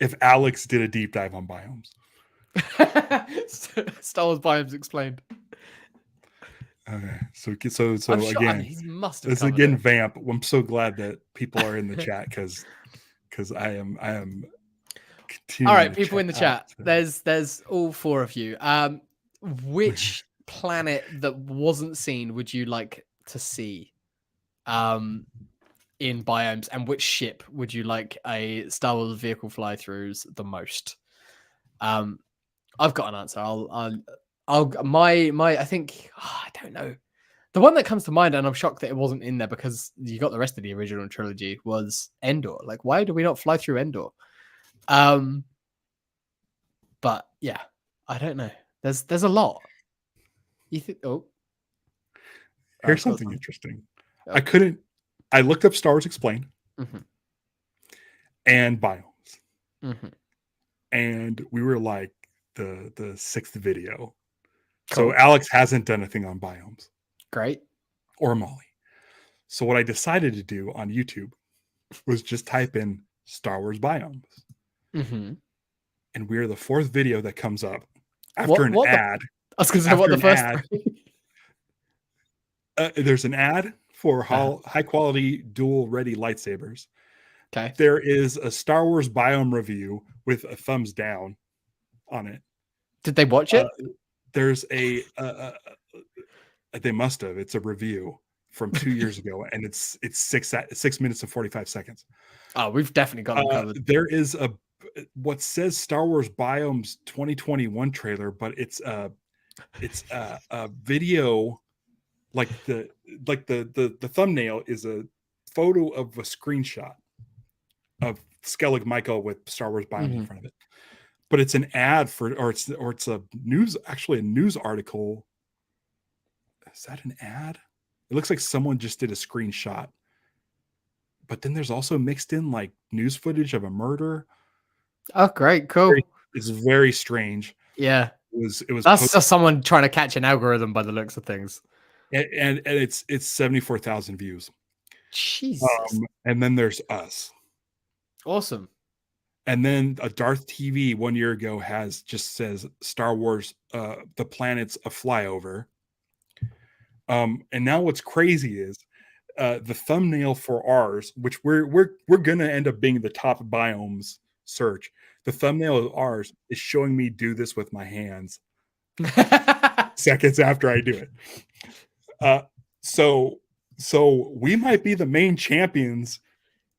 if Alex did a deep dive on biomes. Star Wars Biomes explained. Okay, so I'm sure, again, he must have this covered again it. vamp. I'm so glad that people are in the chat because I am All continuing right, to people check in the out. chat. There's all four of you. Which planet that wasn't seen would you like to see in Biomes, and which ship would you like a Star Wars vehicle fly-throughs the most? I've got an answer. I think I don't know. The one that comes to mind, and I'm shocked that it wasn't in there because you got the rest of the original trilogy, was Endor. Like, why do we not fly through Endor? But yeah, I don't know. There's a lot. You think? Oh, Here's I've got something some. interesting. Oh. I looked up Star Wars Explained Mm-hmm. and Biomes, Mm-hmm. and we were like the sixth video. Cool. So Alex hasn't done a thing on Biomes Great. or Molly. So what I decided to do on YouTube was just type in Star Wars Biomes, Mm-hmm. and we're the fourth video that comes up after What? an What the? ad. I was going to say what After the an first. ad, there's an ad for high quality dual ready lightsabers. Okay. There is a Star Wars biome review with a thumbs down on it. Did they watch it? There's they must have. It's a review from 2 years ago, and it's 6 minutes and 45 seconds. Oh, we've definitely got them covered. There is what says Star Wars Biomes 2021 trailer, but it's a video. Like the thumbnail is a photo of a screenshot of Skellig Michael with Star Wars Biomes in front of it, but it's an ad for, or it's a news article. Is that an ad? It looks like someone just did a screenshot, but then there's also mixed in like news footage of a murder. Oh, great, cool. It's very strange. Yeah, it was that's just someone trying to catch an algorithm by the looks of things. And it's 74,000 views. Jesus. And then there's us. Awesome. And then a Darth TV 1 year ago just says Star Wars, the planet's a flyover. And now what's crazy is the thumbnail for ours, which we're gonna end up being the top biomes search. The thumbnail of ours is showing me do this with my hands seconds after I do it. So we might be the main champions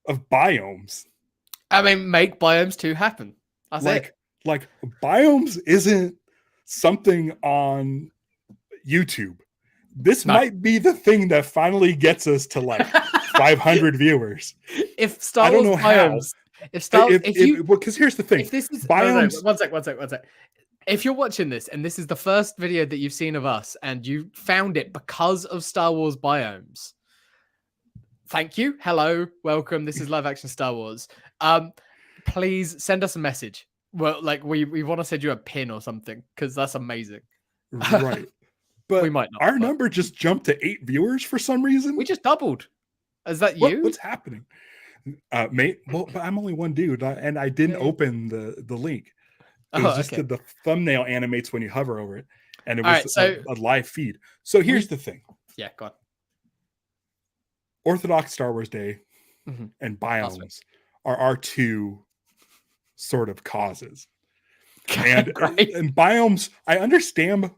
of biomes. I mean, make Biomes 2 happen. That's it. Like Biomes isn't something on YouTube. This might be the thing that finally gets us to like 500 viewers. If Star Wars Biomes, because here's the thing. If this is Biomes, no, one sec. If you're watching this and this is the first video that you've seen of us and you found it because of Star Wars Biomes, thank you. Hello, welcome. This is Live Action Star Wars. Please send us a message. Well, like we want to send you a pin or something because that's amazing. Right. But we might not. Our number just jumped to 8 viewers for some reason. We just doubled. Is that you? What's happening? Mate, well, but I'm only one dude, and I didn't open the link. It was just the thumbnail animates when you hover over it, and it was a live feed. So here's the thing. Yeah, go on. Orthodox Star Wars Day and Biomes are our two sort of causes. And Biomes, I understand.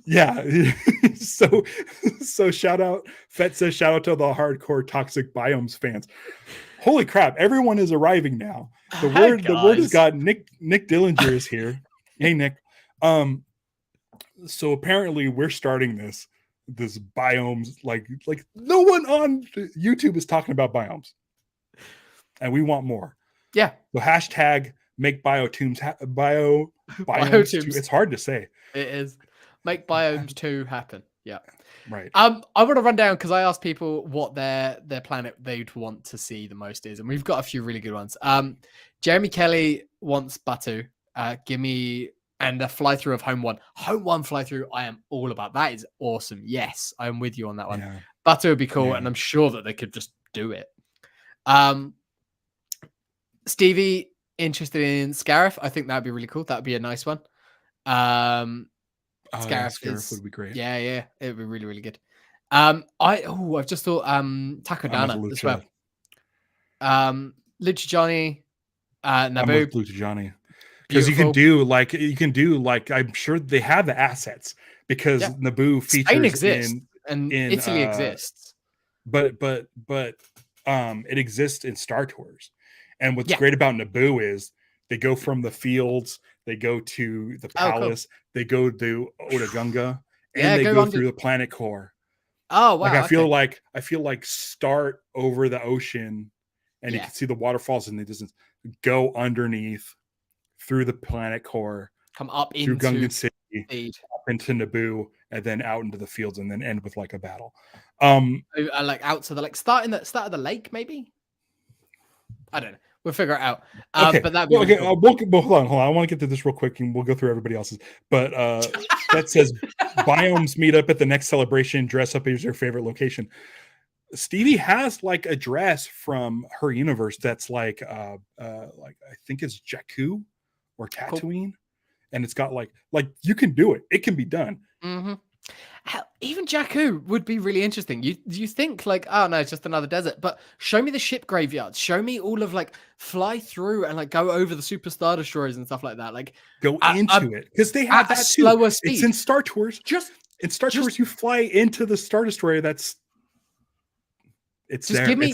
Yeah. so shout out. Fett says shout out to the hardcore toxic Biomes fans. Holy crap, everyone is arriving now. The word has got Nick Dillinger is here. Hey Nick. So apparently we're starting this Biomes, like no one on YouTube is talking about Biomes. And we want more. Yeah. So hashtag make Biomes 2. It's hard to say. It is. Make Biomes 2 happen. Yeah. Right. I want to run down because I asked people what their planet they'd want to see the most is, and we've got a few really good ones. Jeremy Kelly wants Batu. Gimme and a fly through of Home 1. Home 1 fly through, I am all about. That is awesome. Yes, I am with you on that one. Yeah. Batu would be cool, and I'm sure that they could just do it. Stevie interested in Scarif. I think that'd be really cool. That'd be a nice one. Oh, yeah, Scarif Scarif would be great. Yeah, it'd be really, really good. I've just thought I'm Takodana with as well. Lucha. Lucha Johnny, I'm Naboo. with Lucha Johnny. Because you can do like I'm sure they have the assets because Naboo features Spain exists in Italy exists. But it exists in Star Tours. And what's great about Naboo is they go from the fields, they go to the palace, they go to Otogunga, and they go through the planet core. Oh wow! Like I feel like start over the ocean, and you can see the waterfalls in the distance. Go underneath through the planet core, come up through into Gungan City, up into Naboo, and then out into the fields, and then end with like a battle. Like out to the start of the lake, maybe. I don't know. We'll figure it out. Okay, but that'd be really cool. hold on. I want to get to this real quick, and we'll go through everybody else's. But that says Biomes meet up at the next celebration. Dress up as your favorite location. Stevie has like a dress from her universe that's like I think it's Jakku or Tatooine, and it's got like you can do it. It can be done. Mm-hmm. Hell, even Jakku would be really interesting. You think like, oh no, it's just another desert, but show me the ship graveyards. Show me all of like fly through and like go over the super star destroyers and stuff like that. Like go into it because they have that slower too. speed. It's in Star Tours. In Star Tours, you fly into the star destroyer. Just give me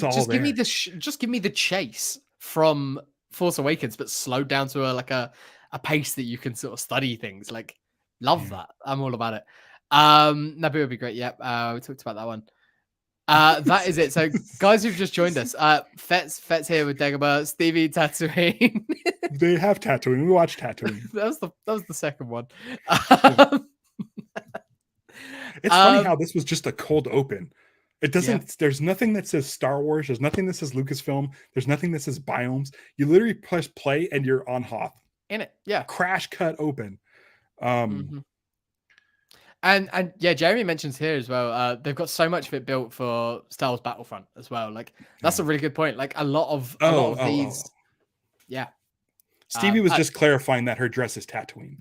the chase from Force Awakens, but slowed down to a pace that you can sort of study things. Like, love that. I'm all about it. Naboo would be great. Yep. We talked about that one. That is it. So, guys who've just joined us, Fet's here with Dagobah, Stevie, Tatooine. They have Tatooine. We watched Tatooine. that was the second one. It's funny how this was just a cold open. It doesn't. There's nothing that says Star Wars. There's nothing that says Lucasfilm. There's nothing that says Biomes. You literally press play and you're on Hoth. In it, yeah. Crash cut open. And yeah, Jeremy mentions here as well. They've got so much of it built for Star Wars Battlefront as well. Like that's a really good point. Like a lot of these. Yeah. Stevie was just clarifying that her dress is Tatooine.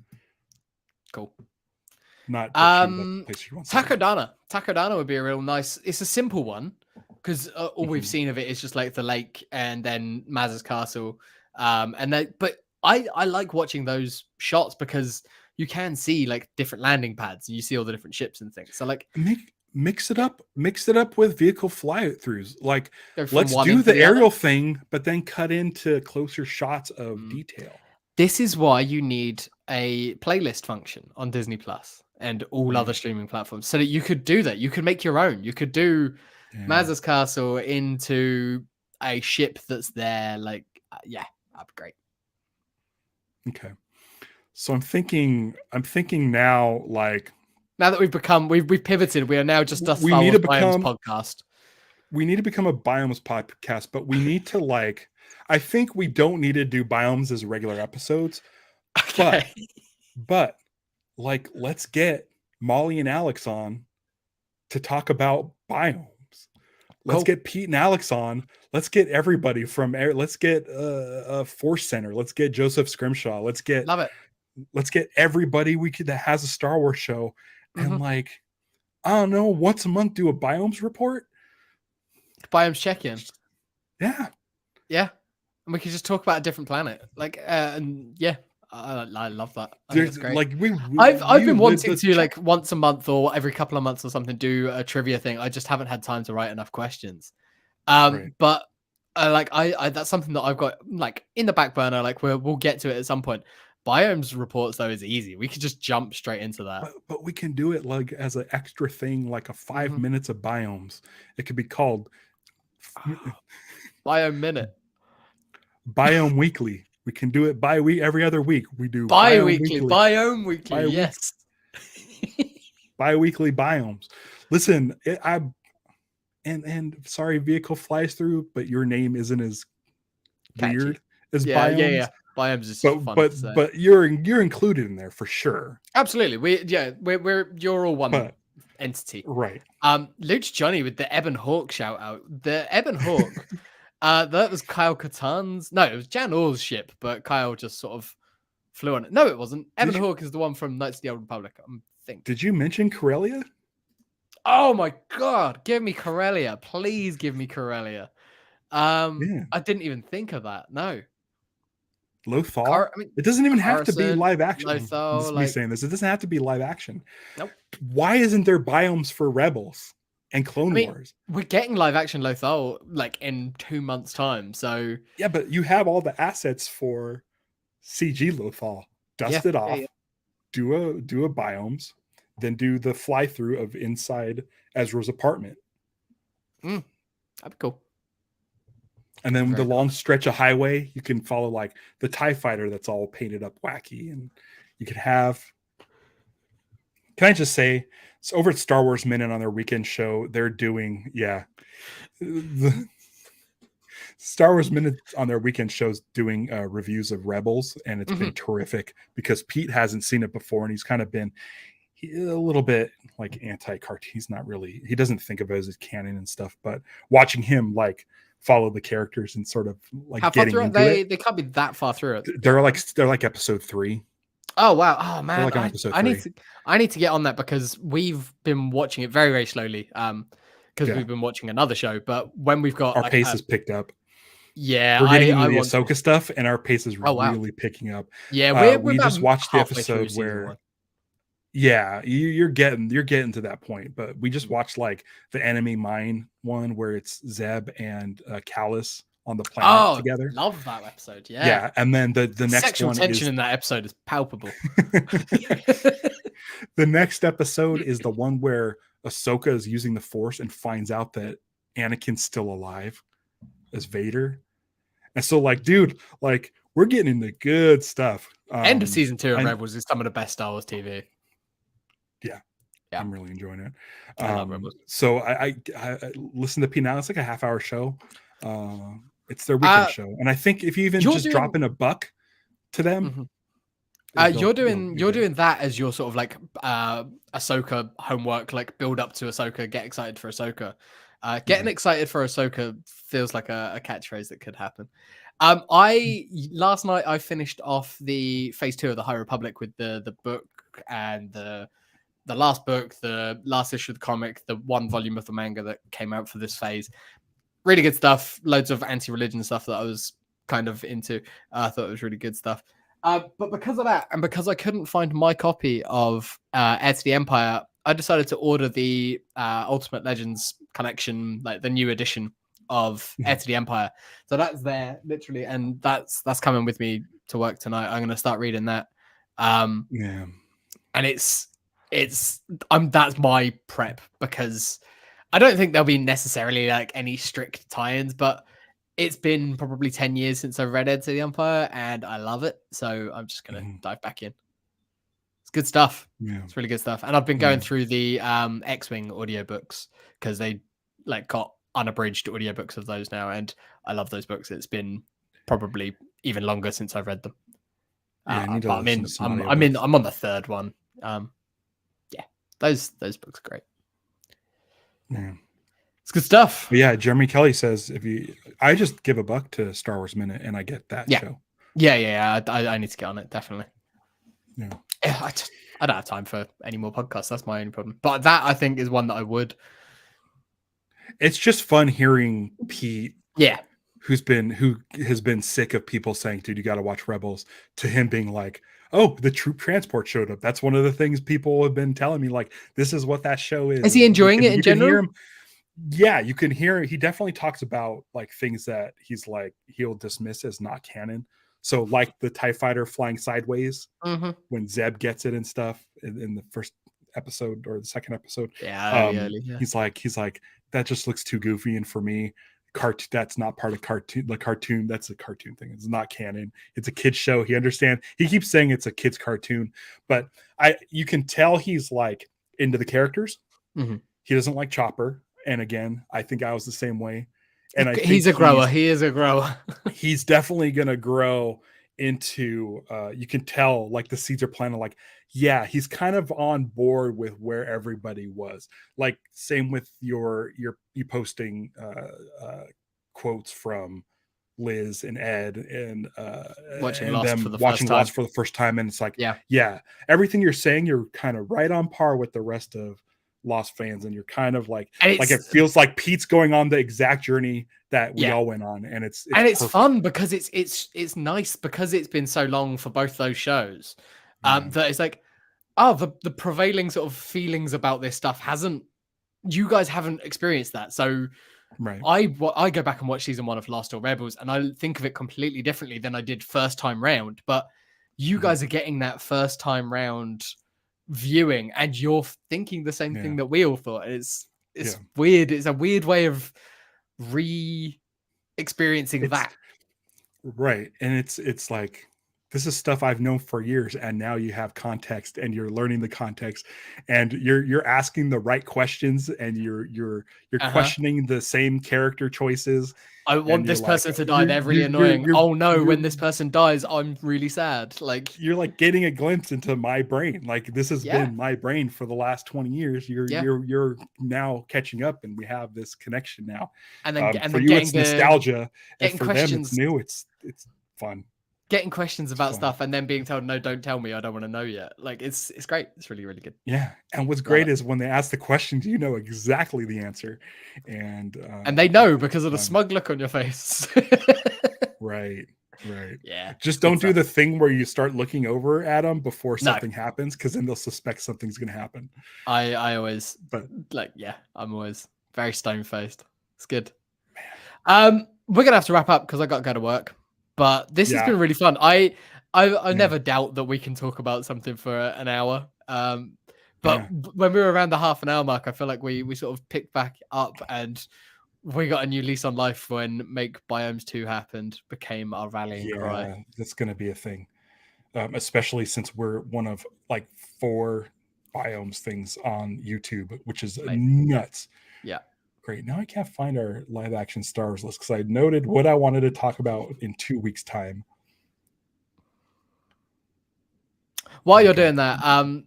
Cool. Not the place she wants Takodana. Takodana would be a real nice. It's a simple one because all we've seen of it is just like the lake and then Maz's castle. But I like watching those shots because you can see like different landing pads and you see all the different ships and things. So like mix it up with vehicle fly-throughs. Like let's do the other aerial thing, but then cut into closer shots of detail. This is why you need a playlist function on Disney Plus and all other streaming platforms so that you could do that. You could make your own. You could do Maz's castle into a ship that's there. Like, that'd be great. Okay. So I'm thinking now, like now that we've pivoted, we are now just a Star Wars Biomes podcast. We need to become a Biomes podcast, but we need to like. I think we don't need to do Biomes as regular episodes, but like let's get Molly and Alex on to talk about Biomes. Let's get Pete and Alex on. Let's get everybody let's get Force Center. Let's get Joseph Scrimshaw. Love it. Let's get everybody that has a Star Wars show and like, I don't know, once a month do a Biomes report. Biomes check-in. Yeah. Yeah. And we could just talk about a different planet. Like, I love that. I think that's great. Like I've been wanting to like once a month or every couple of months or something do a trivia thing. I just haven't had time to write enough questions. But I that's something that I've got like in the back burner. Like we'll get to it at some point. Biomes reports though is easy. We could just jump straight into that. But we can do it like as an extra thing, like a 5 minutes of Biomes. It could be called Biome Minute. Biome Weekly. We can do it every other week. We do bi-weekly, Biome Weekly. Yes. Bi-weekly Biomes. Listen, and sorry, vehicle flies through, but your name isn't as weird as Biomes. Yeah. Biomes is fun to say. But you're included in there for sure. Absolutely. You're all one entity. Right. Luch Johnny with the Ebon Hawk shout out. The Ebon Hawk That was Kyle Katarn's. No, it was Jan Orr's ship, but Kyle just sort of flew on it. No, it wasn't. Evan Hawke is the one from Knights of the Old Republic. I think. Did you mention Corellia? Oh my god! Give me Corellia, please. Give me Corellia. I didn't even think of that. No. Lothal. It doesn't even have to be live action. Lothal, this is me saying this. It doesn't have to be live action. Nope. Why isn't there Biomes for Rebels and Clone Wars? We're getting live action Lothal like in 2 months' time. So yeah, but you have all the assets for CG Lothal. Dust it off. Yeah. Do a Biomes, then do the fly through of inside Ezra's apartment. That'd be cool. And then the long stretch of highway, you can follow like the TIE fighter that's all painted up wacky. And you could have, can I just say, it's over at Star Wars Minute on their weekend show, they're doing, the Star Wars Minute on their weekend shows doing reviews of Rebels. And it's been terrific because Pete hasn't seen it before. And he's kind of been a little bit like anti-cartoon. He's not really, he doesn't think of it as canon and stuff, but watching him like follow the characters and sort of like how far through they can't be that far through it. They're like episode 3. Oh wow. Oh man. Like I need to get on that because we've been watching it very, very slowly. Because we've been watching another show, but when we've got our pace is picked up. Yeah, we're getting into the Ahsoka stuff and our pace is really picking up. Yeah, we just watched the episode where you're getting to that point, but we just watched like the enemy mine one where it's Zeb and Callus on the planet together. Love that episode. Yeah, and then the next sexual one tension in that episode is palpable. The next episode is the one where Ahsoka is using the Force and finds out that Anakin's still alive as Vader, and so like, dude, like we're getting into good stuff. End of season 2 of Rebels is some of the best Star Wars TV. Yeah, I'm really enjoying it. So I listen to P now. It's like a half-hour show. It's their weekend show, and I think if you even just drop in $1 to them, you're doing that as your sort of like Ahsoka homework, like build up to Ahsoka, get excited for Ahsoka. Getting excited for Ahsoka feels like a catchphrase that could happen. Last night I finished off the phase 2 of the High Republic with the book and the last book, the last issue of the comic, the 1 volume of the manga that came out for this phase. Really good stuff. Loads of anti-religion stuff that I was kind of into. I thought it was really good stuff. But because of that, and because I couldn't find my copy of Heir to the Empire, I decided to order the Ultimate Legends collection, like the new edition of Heir to the Empire. So that's there, literally, and that's coming with me to work tonight. I'm going to start reading that. And that's my prep, because I don't think there'll be necessarily like any strict tie-ins, but it's been probably 10 years since I've read Heir to the Empire and I love it. So I'm just going to dive back in. It's good stuff. Yeah. It's really good stuff. And I've been going through the X-Wing audiobooks because they like got unabridged audiobooks of those now. And I love those books. It's been probably even longer since I've read them. I'm on the 3rd one. Those books are great. Yeah, it's good stuff. But yeah, Jeremy Kelly says I just give $1 to Star Wars Minute and I get that show. Yeah. I need to get on it, definitely. Yeah, I don't have time for any more podcasts. That's my only problem. But that I think is one that I would. It's just fun hearing Pete. Yeah. Who has been sick of people saying, dude, you got to watch Rebels, to him being like, oh, the troop transport showed up. That's one of the things people have been telling me. Like, this is what that show is. Is he enjoying it in general? Yeah, you can hear. He definitely talks about like things that he's like, he'll dismiss as not canon. So like the TIE fighter flying sideways when Zeb gets it and stuff in the first episode or the second episode. Yeah, He's like, that just looks too goofy. And for me, that's not part of the cartoon. That's a cartoon thing. It's not canon. It's a kid's show. He understands. He keeps saying it's a kid's cartoon, but you can tell he's like into the characters. He doesn't like Chopper. And again, I think I was the same way. And I think he's a grower. He is a grower. He's definitely going to grow into, you can tell like the seeds are planted. Like, yeah, he's kind of on board with where everybody was. Like same with you posting quotes from Liz and Ed and Watching and Lost them for the watching first time. Lost for the first time, and it's like, Yeah. yeah, everything you're saying, you're kind of right on par with the rest of Lost fans, and you're kind of like it feels like Pete's going on the exact journey that we all went on, and it's perfect. Fun because it's nice because it's been so long for both those shows. That it's like, the prevailing sort of feelings about this stuff you guys haven't experienced that. So right. I go back and watch season 1 of Lost or Rebels, and I think of it completely differently than I did first time round. But you guys are getting that first time round viewing, and you're thinking the same thing that we all thought. It's weird. It's a weird way of experiencing that. Right. And it's like, this is stuff I've known for years, and now you have context, and you're learning the context, and you're asking the right questions, and you're questioning the same character choices. I want this person to die. They're really annoying. Oh no, when this person dies, I'm really sad. Like, you're like getting a glimpse into my brain. Like, this has been my brain for the last 20 years. You're now catching up, and we have this connection now. And then for you, it's nostalgia, and for them, it's new. It's fun. Getting questions about stuff and then being told, no, don't tell me, I don't want to know yet. Like, it's great. It's really, really good. Yeah. And what's great is when they ask the questions, you know exactly the answer. And they know because of the smug look on your face. Right. Yeah. Just don't do the thing where you start looking over at them before something happens, because then they'll suspect something's going to happen. I always, I'm always very stone-faced. It's good. We're going to have to wrap up because I got to go to work. But this has been really fun. I never doubt that we can talk about something for an hour. But when we were around the half an hour mark, I feel like we sort of picked back up, and we got a new lease on life when Make Biomes 2 happened, became our rallying cry. That's going to be a thing, especially since we're one of like 4 Biomes things on YouTube, which is nuts. Yeah. Great. Now I can't find our live action Star Wars list, because I noted what I wanted to talk about in 2 weeks' time. While you're doing that,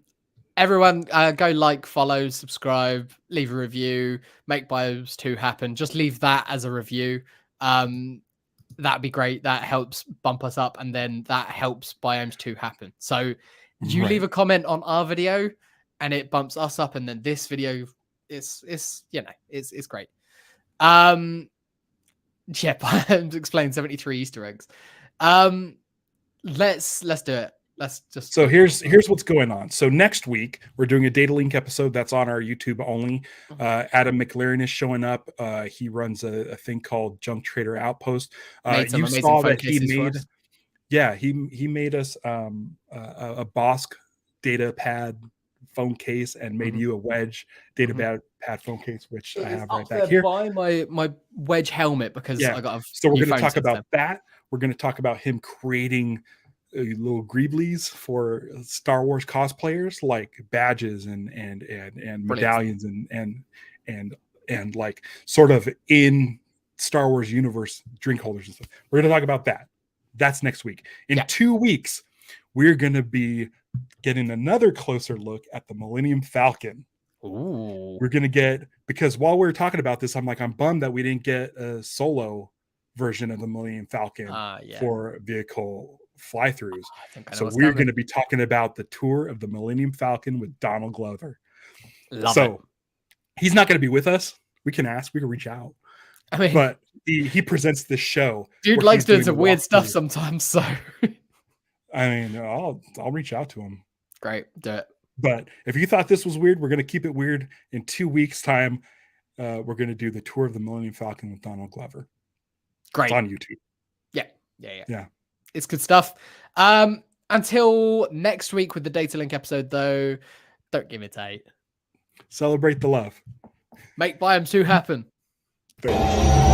everyone go like, follow, subscribe, leave a review, Make Biomes 2 happen. Just leave that as a review. That'd be great. That helps bump us up, and then that helps Biomes 2 happen. So you leave a comment on our video and it bumps us up, and then this video, it's great. Biomes explain 73 Easter eggs. Let's do it. Let's just. So here's what's going on. So next week we're doing a data link episode that's on our YouTube only. Adam McLaren is showing up. He runs a thing called Junk Trader Outpost. You saw that he made. Yeah, he made us a Bosk data pad phone case, and made you a Wedge data pad phone case, which I have right back here. Buy my Wedge helmet, because I got. So we're going to talk about that. We're going to talk about him creating little greeblies for Star Wars cosplayers, like badges and medallions and like sort of in Star Wars universe drink holders and stuff. We're going to talk about that. That's next week. In 2 weeks, we're going to be getting another closer look at the Millennium Falcon. Ooh. We're going to get, because while we were talking about this, I'm bummed that we didn't get a solo version of the Millennium Falcon for vehicle flythroughs. So we're going to be talking about the tour of the Millennium Falcon with Donald Glover. Love it. He's not going to be with us. We can ask, we can reach out. I mean, but he presents this show. Dude likes doing some weird stuff sometimes. So I mean, I'll reach out to him. Great, do it. But if you thought this was weird, we're going to keep it weird. In 2 weeks' time, we're going to do the tour of the Millennium Falcon with Donald Glover. Great. It's on YouTube. Yeah. It's good stuff. Until next week with the Data Link episode, though, don't give it 8. Celebrate the love. Make Biomes 2 happen. Thanks.